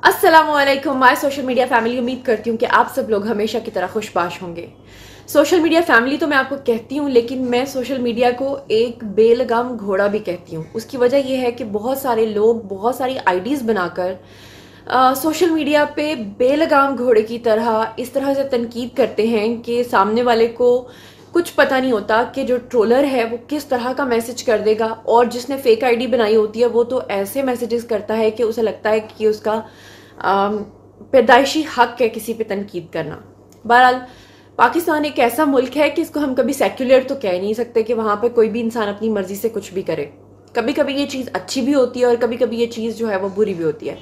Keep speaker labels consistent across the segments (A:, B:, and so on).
A: अस्सलामुअलैकुम my social media family. उम्मीद करती हूँ कि आप सब लोग हमेशा की तरह खुशबाश होंगे। सोशल मीडिया फैमिली तो मैं आपको कहती हूँ, लेकिन मैं सोशल मीडिया को एक बेलगाम घोड़ा भी कहती हूँ। उसकी वजह यह है कि बहुत सारे लोग बहुत सारी आईडीज़ बनाकर सोशल मीडिया पे बेलगाम घोड़े की तरह इस तरह से तनकीद करते हैं कि सामने वाले को कुछ पता नहीं होता कि जो ट्रोलर है वो किस तरह का मैसेज कर देगा, और जिसने फेक आईडी बनाई होती है वो तो ऐसे मैसेजेस करता है कि उसे लगता है कि उसका पैदाइशी हक है किसी पे तनकीद करना। बहरहाल पाकिस्तान एक ऐसा मुल्क है कि इसको हम कभी सेक्युलर तो कह नहीं सकते कि वहाँ पे कोई भी इंसान अपनी मर्जी से कुछ भी करे। कभी कभी ये चीज़ अच्छी भी होती है और कभी कभी ये चीज़ जो है वो बुरी भी होती है।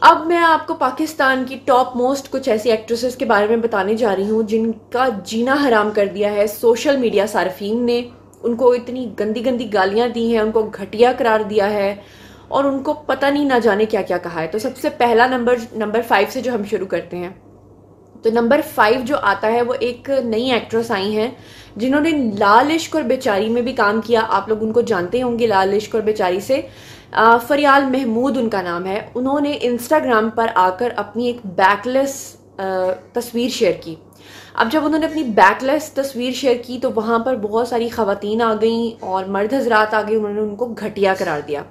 A: अब मैं आपको पाकिस्तान की टॉप मोस्ट कुछ ऐसी एक्ट्रेसेस के बारे में बताने जा रही हूँ जिनका जीना हराम कर दिया है सोशल मीडिया सार्फिन ने। उनको इतनी गंदी गंदी गालियाँ दी हैं, उनको घटिया करार दिया है और उनको पता नहीं ना जाने क्या क्या कहा है। तो सबसे पहला नंबर 5 से जो हम शुरू करते हैं, तो नंबर 5 जो आता है वो एक नई एक्ट्रेस आई हैं जिन्होंने लाल इश्क और बेचारी में भी काम किया। आप लोग उनको जानते होंगे लाल इश्क और बेचारी से। फरियाल महमूद उनका नाम है। उन्होंने इंस्टाग्राम पर आकर अपनी एक बैकलेस तस्वीर शेयर की। अब जब उन्होंने अपनी बैकलेस तस्वीर शेयर की तो वहाँ पर बहुत सारी ख़वातीन आ गई और मर्द हजरात आ गए, उन्होंने उनको घटिया करार दिया।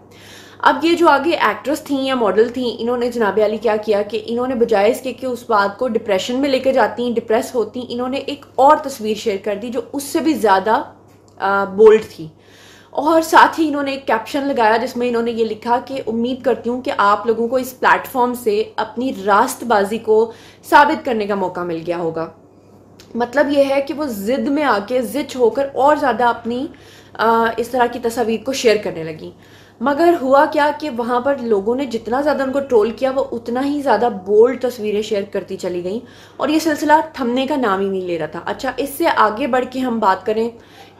A: अब ये जो आगे एक्ट्रेस थी या मॉडल थी, इन्होंने जनाब अली क्या किया कि इन्होंने बजाय इसके कि उस बात को डिप्रेशन में लेकर जाती, डिप्रेस होती, इन्होंने एक और तस्वीर शेयर कर दी जो उससे भी ज़्यादा बोल्ड थी। और साथ ही इन्होंने एक कैप्शन लगाया जिसमें इन्होंने ये लिखा कि उम्मीद करती हूँ कि आप लोगों को इस प्लेटफॉर्म से अपनी रास्तबाजी को साबित करने का मौका मिल गया होगा। मतलब ये है कि वो ज़िद में आके ज़िद होकर और ज़्यादा अपनी इस तरह की तस्वीर को शेयर करने लगी। मगर हुआ क्या कि वहाँ पर लोगों ने जितना ज़्यादा उनको ट्रोल किया वो उतना ही ज़्यादा बोल्ड तस्वीरें शेयर करती चली गई और ये सिलसिला थमने का नाम ही नहीं ले रहा था। अच्छा, इससे आगे बढ़ के हम बात करें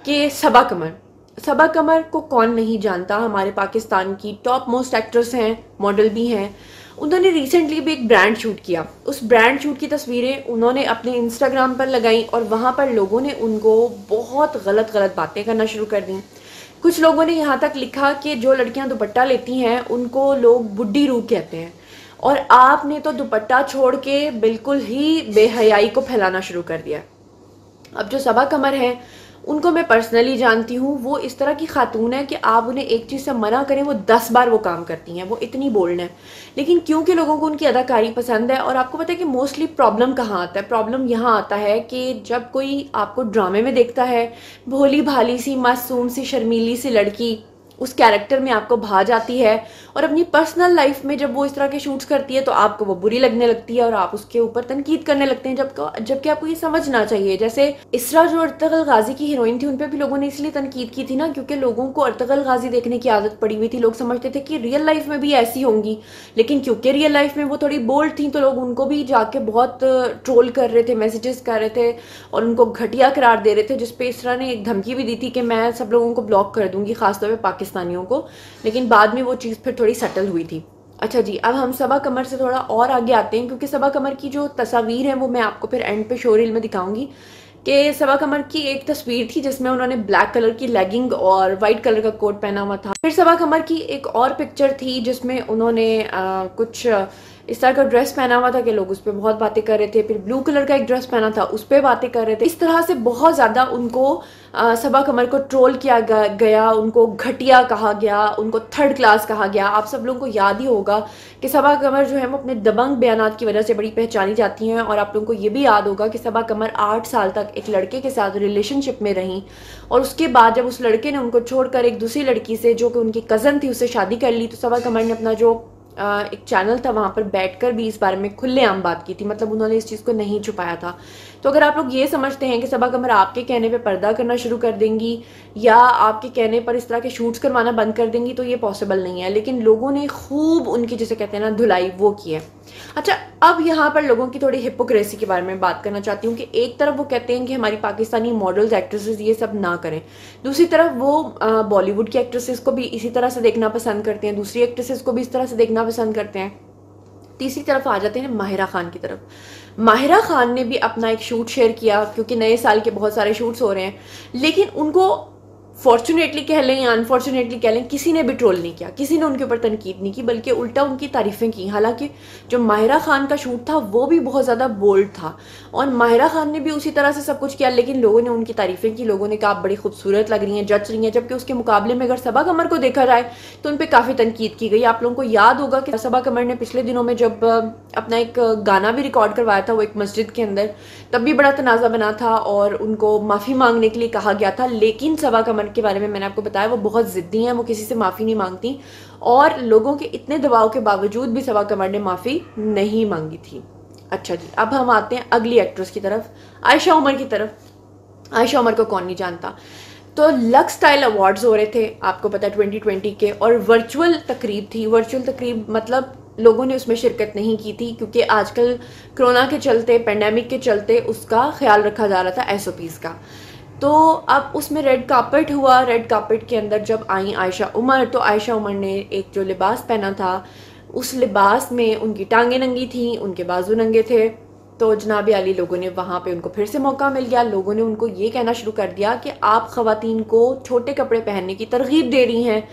A: कि सबा कमर। सबा कमर को कौन नहीं जानता, हमारे पाकिस्तान की टॉप मोस्ट एक्ट्रेस हैं, मॉडल भी हैं। उन्होंने रिसेंटली भी एक ब्रांड शूट किया। उस ब्रांड शूट की तस्वीरें उन्होंने अपने इंस्टाग्राम पर लगाई और वहाँ पर लोगों ने उनको बहुत गलत गलत बातें करना शुरू कर दी। कुछ लोगों ने यहाँ तक लिखा कि जो लड़कियाँ दुपट्टा लेती हैं उनको लोग बुड्ढी रूह कहते हैं, और आपने तो दुपट्टा छोड़ के बिल्कुल ही बेहयाई को फैलाना शुरू कर दिया। अब जो सबा कमर है उनको मैं पर्सनली जानती हूँ। वो इस तरह की खातून है कि आप उन्हें एक चीज़ से मना करें वो 10 बार वो काम करती हैं, वो इतनी बोल्ड है। लेकिन क्योंकि लोगों को उनकी अदाकारी पसंद है, और आपको पता है कि मोस्टली प्रॉब्लम कहाँ आता है, प्रॉब्लम यहाँ आता है कि जब कोई आपको ड्रामे में देखता है, भोली भाली सी मासूम सी शर्मीली सी लड़की उस कैरेक्टर में आपको भा जाती है, और अपनी पर्सनल लाइफ में जब वो इस तरह के शूट्स करती है तो आपको वो बुरी लगने लगती है और आप उसके ऊपर तनकीद करने लगते हैं, जबकि आपको ये समझना चाहिए। जैसे इसरा जो अर्तगल गाजी की हीरोइन थी, उन पर भी लोगों ने इसलिए तनकीद की थी ना क्योंकि लोगों को अर्तगल गाजी देखने की आदत पड़ी हुई थी। लोग समझते थे कि रियल लाइफ में भी ऐसी होंगी, लेकिन क्योंकि रियल लाइफ में वो थोड़ी बोल्ड थी तो लोग उनको भी जाके बहुत ट्रोल कर रहे थे, मैसेजेस कर रहे थे और उनको घटिया करार दे रहे थे, जिसपे इसरा ने एक धमकी भी दी थी कि मैं सब लोगों को ब्लॉक कर दूंगी, खासतौर पर पाकिस्तानियों को। लेकिन बाद में वो चीज़ फिर थोड़ी सेटल हुई थी। अच्छा जी, अब हम सबा कमर से थोड़ा और आगे आते हैं क्योंकि सबा कमर की जो तस्वीर है वो मैं आपको फिर एंड पे शो रील में दिखाऊंगी। कि सबा कमर की एक तस्वीर थी जिसमें उन्होंने ब्लैक कलर की लेगिंग और वाइट कलर का कोट पहना हुआ था। फिर सबा कमर की एक और पिक्चर थी जिसमें उन्होंने कुछ इस तरह का ड्रेस पहना हुआ था कि लोग उस पर बहुत बातें कर रहे थे। फिर ब्लू कलर का एक ड्रेस पहना था, उस पर बातें कर रहे थे। इस तरह से बहुत ज़्यादा उनको सबा कमर को ट्रोल किया गया, उनको घटिया कहा गया, उनको थर्ड क्लास कहा गया। आप सब लोगों को याद ही होगा कि सबा कमर जो है वो अपने दबंग बयानात की वजह से बड़ी पहचानी जाती हैं, और आप लोगों को ये भी याद होगा कि सबा कमर 8 साल तक एक लड़के के साथ रिलेशनशिप में रहीं, और उसके बाद जब उस लड़के ने उनको छोड़कर एक दूसरी लड़की से जो कि उनकी कज़न थी उससे शादी कर ली, तो सबा कमर ने अपना जो एक चैनल था वहाँ पर बैठकर भी इस बारे में खुलेआम बात की थी। मतलब उन्होंने इस चीज़ को नहीं छुपाया था। तो अगर आप लोग ये समझते हैं कि सबा कमर आपके कहने पे पर्दा करना शुरू कर देंगी या आपके कहने पर इस तरह के शूट्स करवाना बंद कर देंगी तो ये पॉसिबल नहीं है, लेकिन लोगों ने खूब उनकी, जिसे कहते हैं ना, धुलाई वो की है। अच्छा, अब यहाँ पर लोगों की थोड़ी हिपोक्रेसी के बारे में बात करना चाहती हूँ कि एक तरफ वो कहते हैं कि हमारी पाकिस्तानी मॉडल्स, एक्ट्रेसेस ये सब ना करें, दूसरी तरफ वो बॉलीवुड की एक्ट्रेसेस को भी इसी तरह से देखना पसंद करते हैं, दूसरी एक्ट्रेसेस को भी इस तरह से देखना पसंद करते हैं। तीसरी तरफ आ जाते हैं माहिरा खान की तरफ। माहिरा खान ने भी अपना एक शूट शेयर किया क्योंकि नए साल के बहुत सारे शूट्स हो रहे हैं, लेकिन उनको फॉर्चुनेटली कह लें या अनफॉर्चुनेटली कह लें, किसी ने भी ट्रोल नहीं किया, किसी ने उनके ऊपर तनकीद नहीं की, बल्कि उल्टा उनकी तारीफ़ें की। हालांकि जो माहिरा खान का शूट था वो भी बहुत ज़्यादा बोल्ड था और माहिरा खान ने भी उसी तरह से सब कुछ किया, लेकिन लोगों ने उनकी तारीफ़ें की, लोगों ने कहा आप बड़ी खूबसूरत लग रही हैं, जच रही हैं। जबकि उसके मुकाबले में अगर सबा कमर को देखा जाए तो उन पर काफ़ी तनकीद की गई। आप लोगों को याद होगा कि सबा कमर ने पिछले दिनों में जब अपना एक गाना भी रिकॉर्ड करवाया था वो एक मस्जिद के अंदर, तब भी बड़ा तनाज़ा बना था और उनको माफ़ी मांगने के लिए कहा गया था। लेकिन सबा कमर के बारे में मैंने आपको बताया वो बहुत ज़िद्दी हैं, वो किसी से माफ़ी नहीं मांगती और लोगों के इतने दबाव के बावजूद भी सबा कमर ने माफ़ी नहीं मांगी थी। अच्छा जी, अब हम आते हैं अगली एक्ट्रेस की तरफ, आयशा उमर की तरफ। आयशा उमर को कौन नहीं जानता। तो लक्स स्टाइल अवार्ड्स हो रहे थे, आपको पता है 2020 के, और वर्चुअल तकरीब थी। वर्चुअल तकरीब मतलब लोगों ने उसमें शिरकत नहीं की थी क्योंकि आजकल कोरोना के चलते, पेंडेमिक के चलते उसका ख्याल रखा जा रहा था, SOPs का। तो अब उसमें रेड कार्पेट हुआ। रेड कार्पेट के अंदर जब आई आयशा उमर, तो आयशा उमर ने एक जो लिबास पहना था, उस लिबास में उनकी टांगें नंगी थी, उनके बाजू नंगे थे। तो जनाब आली लोगों ने वहाँ पे उनको फिर से मौका मिल गया। लोगों ने उनको ये कहना शुरू कर दिया कि आप ख़वातीन को छोटे कपड़े पहनने की तरगीब दे रही हैं।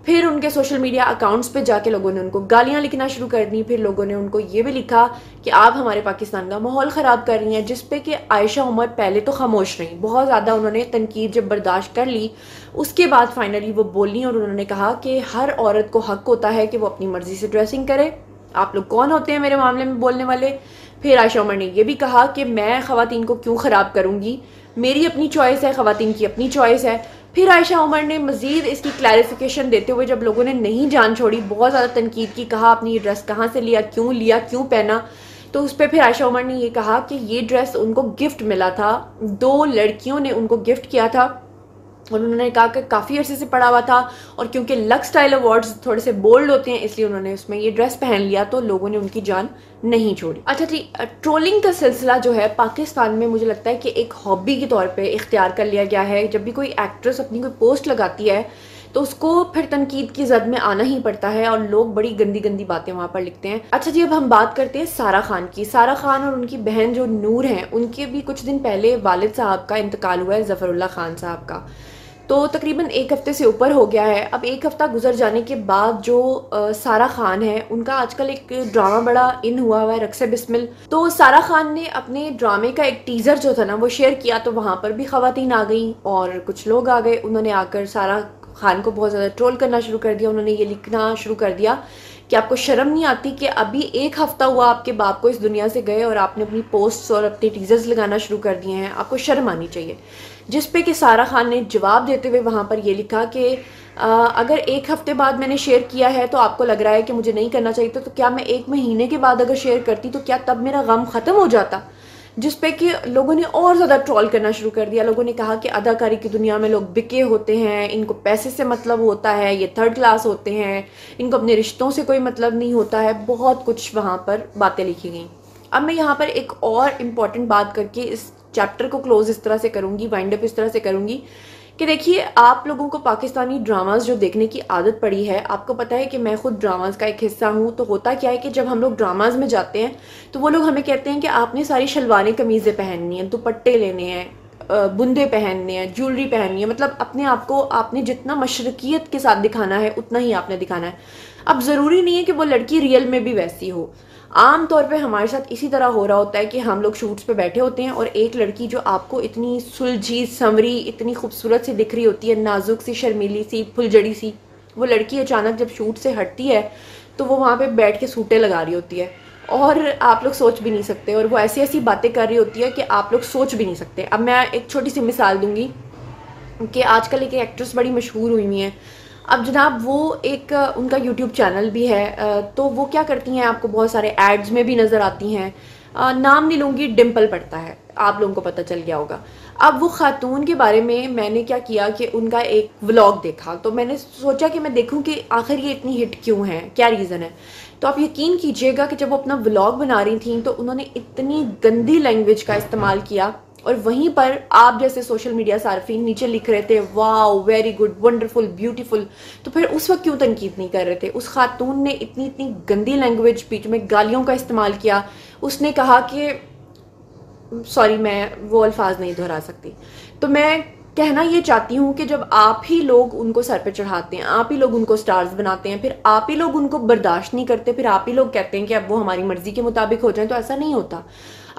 A: फिर उनके सोशल मीडिया अकाउंट्स पे जाके लोगों ने उनको गालियाँ लिखना शुरू कर दी। फिर लोगों ने उनको ये भी लिखा कि आप हमारे पाकिस्तान का माहौल ख़राब कर रही हैं, जिस पे कि आयशा उमर पहले तो खामोश रही, बहुत ज़्यादा उन्होंने तनकीद जब बर्दाश्त कर ली उसके बाद फाइनली वो बोली और उन्होंने कहा कि हर औरत को हक होता है कि वो अपनी मर्ज़ी से ड्रेसिंग करे, आप लोग कौन होते हैं मेरे मामले में बोलने वाले। फिर आयशा उमर ने यह भी कहा कि मैं ख़वातीन को क्यों ख़राब करूँगी, मेरी अपनी चॉइस है, ख़वातीन की अपनी चॉइस है। फिर आयशा उमर ने मज़ीद इसकी क्लैरिफिकेशन देते हुए जब लोगों ने नहीं जान छोड़ी, बहुत ज़्यादा तनकीद की, कहा आपने ये ड्रेस कहाँ से लिया, क्यों पहना, तो उस पर फिर आयशा उमर ने ये कहा कि ये ड्रेस उनको गिफ्ट मिला था, 2 लड़कियों ने उनको गिफ्ट किया था और उन्होंने कहा कि काफ़ी अरसे से पड़ा हुआ था और क्योंकि लक्स स्टाइल अवार्ड्स थोड़े से बोल्ड होते हैं इसलिए उन्होंने उसमें ये ड्रेस पहन लिया, तो लोगों ने उनकी जान नहीं छोड़ी। अच्छा जी, ट्रोलिंग का सिलसिला जो है पाकिस्तान में मुझे लगता है कि एक हॉबी के तौर पे इख्तियार कर लिया गया है। जब भी कोई एक्ट्रेस अपनी कोई पोस्ट लगाती है तो उसको फिर तनकीद की जद में आना ही पड़ता है और लोग बड़ी गंदी गंदी बातें वहाँ पर लिखते हैं। अच्छा जी, अब हम बात करते हैं सारा खान की। सारा खान और उनकी बहन जो नूर हैं, उनके भी कुछ दिन पहले वालिद साहब का इंतकाल हुआ है, ज़फ़रुल्लाह खान साहब का। तो तकरीबन 1 हफ़्ते से ऊपर हो गया है। अब 1 हफ़्ता गुजर जाने के बाद जो सारा खान है, उनका आजकल एक ड्रामा बड़ा इन हुआ है, रक्से बिस्मिल। तो सारा खान ने अपने ड्रामे का एक टीज़र जो था ना वो शेयर किया, तो वहाँ पर भी ख़वातीन आ गई और कुछ लोग आ गए। उन्होंने आकर सारा खान को बहुत ज़्यादा ट्रोल करना शुरू कर दिया। उन्होंने ये लिखना शुरू कर दिया कि आपको शर्म नहीं आती कि अभी 1 हफ़्ता हुआ आपके बाप को इस दुनिया से गए और आपने अपनी पोस्ट्स और अपने टीजर्स लगाना शुरू कर दिए हैं, आपको शर्म आनी चाहिए। जिस पे कि सारा खान ने जवाब देते हुए वहाँ पर ये लिखा कि अगर 1 हफ़्ते बाद मैंने शेयर किया है तो आपको लग रहा है कि मुझे नहीं करना चाहिए, तो क्या मैं 1 महीने के बाद अगर शेयर करती तो क्या तब मेरा गम ख़त्म हो जाता। जिस पे कि लोगों ने और ज़्यादा ट्रोल करना शुरू कर दिया। लोगों ने कहा कि अदाकारी की दुनिया में लोग बिके होते हैं, इनको पैसे से मतलब होता है, ये 3rd क्लास होते हैं, इनको अपने रिश्तों से कोई मतलब नहीं होता है। बहुत कुछ वहाँ पर बातें लिखी गई। अब मैं यहाँ पर एक और इम्पॉर्टेंट बात करके इस चैप्टर को क्लोज इस तरह से करूँगी, वाइंड अप इस तरह से करूँगी कि देखिए, आप लोगों को पाकिस्तानी ड्रामास जो देखने की आदत पड़ी है, आपको पता है कि मैं खुद ड्रामास का एक हिस्सा हूँ। तो होता क्या है कि जब हम लोग ड्रामास में जाते हैं तो वो लोग हमें कहते हैं कि आपने सारी शलवारें कमीज़ें पहननी हैं, दुपट्टे लेने हैं, बुंदे पहनने हैं, ज्वेलरी पहननी है, मतलब अपने आप को आपने जितना मशरकियत के साथ दिखाना है उतना ही आपने दिखाना है। अब ज़रूरी नहीं है कि वो लड़की रियल में भी वैसी हो। आम तौर पे हमारे साथ इसी तरह हो रहा होता है कि हम लोग शूट्स पे बैठे होते हैं और एक लड़की जो आपको इतनी सुलझी संवरी, इतनी खूबसूरत सी दिख रही होती है, नाजुक सी, शर्मीली सी, फुलझड़ी सी, वो लड़की अचानक जब शूट से हटती है तो वो वहाँ पे बैठ के सूटें लगा रही होती है और आप लोग सोच भी नहीं सकते, और वो ऐसी ऐसी बातें कर रही होती है कि आप लोग सोच भी नहीं सकते। अब मैं एक छोटी सी मिसाल दूंगी कि आजकल एक एक्ट्रेस बड़ी मशहूर हुई हुई है। अब जनाब वो एक उनका यूट्यूब चैनल भी है, तो वो क्या करती हैं, आपको बहुत सारे एड्स में भी नज़र आती हैं। नाम नहीं लूँगी, डिम्पल पड़ता है, आप लोगों को पता चल गया होगा। अब वो खातून के बारे में मैंने क्या किया कि उनका एक व्लॉग देखा, तो मैंने सोचा कि मैं देखूं कि आखिर ये इतनी हिट क्यों है, क्या रीज़न है। तो आप यकीन कीजिएगा कि जब वो अपना व्लॉग बना रही थी तो उन्होंने इतनी गंदी लैंग्वेज का इस्तेमाल किया, और वहीं पर आप जैसे सोशल मीडिया सार्फिन नीचे लिख रहे थे wow, very good, wonderful, beautiful, तो फिर उस वक्त क्यों तनकीद नहीं कर रहे थे। उस खातून ने इतनी इतनी गंदी लैंग्वेज, बीच में गालियों का इस्तेमाल किया। उसने कहा कि सॉरी, मैं वो अल्फाज नहीं दोहरा सकती। तो मैं कहना ये चाहती हूँ कि जब आप ही लोग उनको सर पे चढ़ाते हैं, आप ही लोग उनको स्टार्स बनाते हैं, फिर आप ही लोग उनको बर्दाश्त नहीं करते, फिर आप ही लोग कहते हैं कि अब वो हमारी मर्जी के मुताबिक हो जाए, तो ऐसा नहीं होता।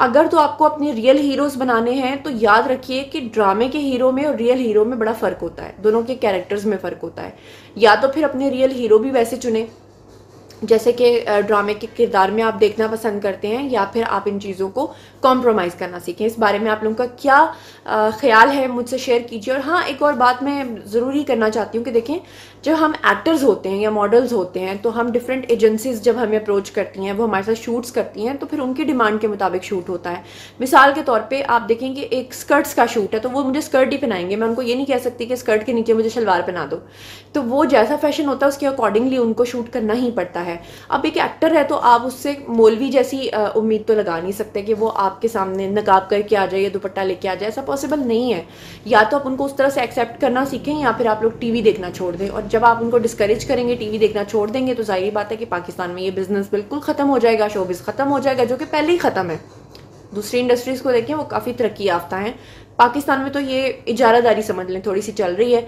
A: अगर तो आपको अपने रियल हीरोज बनाने हैं तो याद रखिए कि ड्रामे के हीरो में और रियल हीरो में बड़ा फ़र्क होता है, दोनों के कैरेक्टर्स में फ़र्क होता है। या तो फिर अपने रियल हीरो भी वैसे चुने जैसे कि ड्रामे के किरदार में आप देखना पसंद करते हैं, या फिर आप इन चीज़ों को कॉम्प्रोमाइज़ करना सीखें। इस बारे में आप लोगों का क्या ख्याल है मुझसे शेयर कीजिए। और हाँ, एक और बात मैं ज़रूरी करना चाहती हूँ कि देखें, जब हम एक्टर्स होते हैं या मॉडल्स होते हैं तो हम डिफरेंट एजेंसीज जब हमें अप्रोच करती हैं, वो हमारे साथ शूट्स करती हैं, तो फिर उनकी डिमांड के मुताबिक शूट होता है। मिसाल के तौर पे आप देखेंगे एक स्कर्ट्स का शूट है तो वो मुझे स्कर्ट ही पहनाएंगे, मैं उनको ये नहीं कह सकती कि स्कर्ट के नीचे मुझे शलवार पहना दो। तो वो जैसा फैशन होता है उसके अकॉर्डिंगली उनको शूट करना ही पड़ता है। अब एक एक्टर है तो आप उससे मौलवी जैसी उम्मीद तो लगा नहीं सकते कि वो आपके सामने नकाब करके आ जाए या दुपट्टा लेके आ जाए, ऐसा पॉसिबल नहीं है। या तो आप उनको उस तरह से एक्सेप्ट करना सीखें, या फिर आप लोग टीवी देखना छोड़ दें। और जब आप उनको डिस्करेज करेंगे, टीवी देखना छोड़ देंगे, तो जाहिर बात है कि पाकिस्तान में ये बिजनेस बिल्कुल ख़त्म हो जाएगा, शोबिज़ ख़त्म हो जाएगा, जो कि पहले ही ख़त्म है। दूसरी इंडस्ट्रीज़ को देखें, वो काफ़ी तरक्की याफ्ता हैं। पाकिस्तान में तो ये इजारादारी समझ लें थोड़ी सी चल रही है।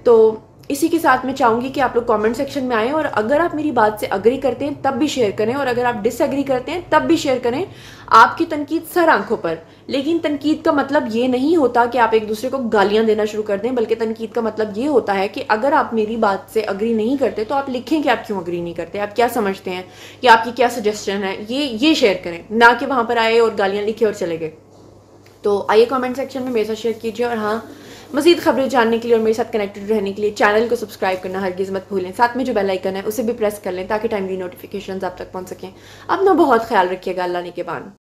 A: तो इसी के साथ मैं चाहूँगी कि आप लोग कमेंट सेक्शन में आएँ, और अगर आप मेरी बात से अग्री करते हैं तब भी शेयर करें, और अगर आप डिसएग्री करते हैं तब भी शेयर करें। आपकी तनकीद सर आंखों पर, लेकिन तनकीद का मतलब ये नहीं होता कि आप एक दूसरे को गालियां देना शुरू कर दें, बल्कि तनकीद का मतलब ये होता है कि अगर आप मेरी बात से अग्री नहीं करते तो आप लिखें कि आप क्यों अग्री नहीं करते, आप क्या समझते हैं, या आपकी क्या सजेशन है, ये शेयर करें, ना कि वहाँ पर आए और गालियाँ लिखे और चले गए। तो आइए कमेंट सेक्शन में मेरे साथ शेयर कीजिए। और हाँ, मज़ीद खबरें जानने के लिए और मेरे साथ कनेक्टेड रहने के लिए चैनल को सब्सक्राइब करना हरगिज़ मत भूलें। साथ में जो बेल आइकन है उसे भी प्रेस कर लें ताकि टाइमली नोटिफिकेशंस आप तक पहुंच सकें। अपना बहुत ख्याल रखिएगा। अल्लाह ने के बाद।